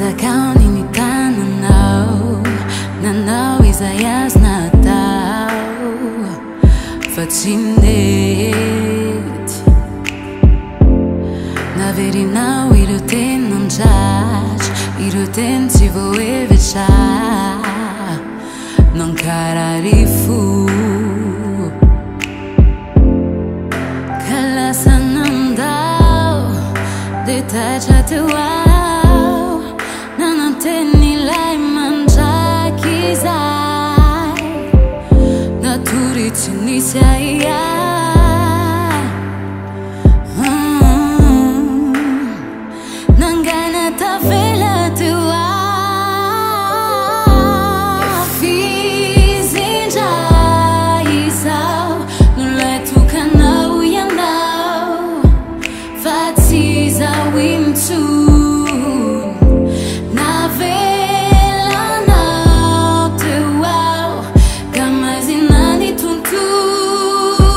Zakaoniny nanao izay azo natao fa tsy mety. Naverinao ireo teny nandratra, ireo teny tsy voahevitra, nankarary fo. Ka lasa nandao de taitra teo aho, nananteny ilay mandraky izay, natory tsy nisy ahiahy. Nangaina tavela teo aho, fizindra izao nolay tokanao ianao, fa tsy izao intsony. Navelanao teo aho ka mazina ny tontolo,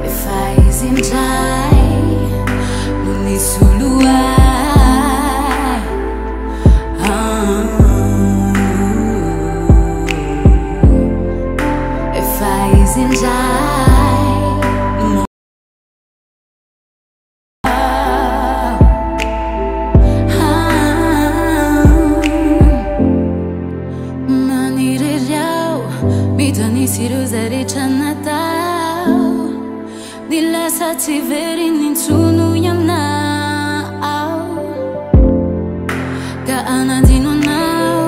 efa izy indray no nisy olo ahy. Efa izy indray misy ireo zay rehetra natao, ny lasa tsy veriny intsony aminao, ka anadino anao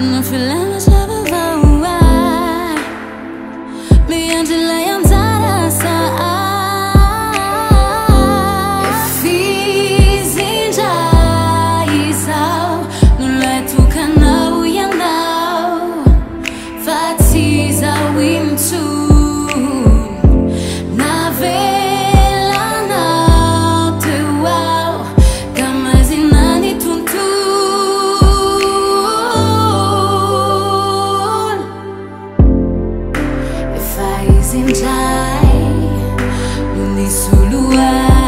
no filamatra vaovao ahy, miandry lay anjara sahy. Fizindra izao nolay tokanao ianao, fa tsy izao intsony. Navelanao teo aho ka mazina ny tontolo, efa izy indray no nisy olo ahy.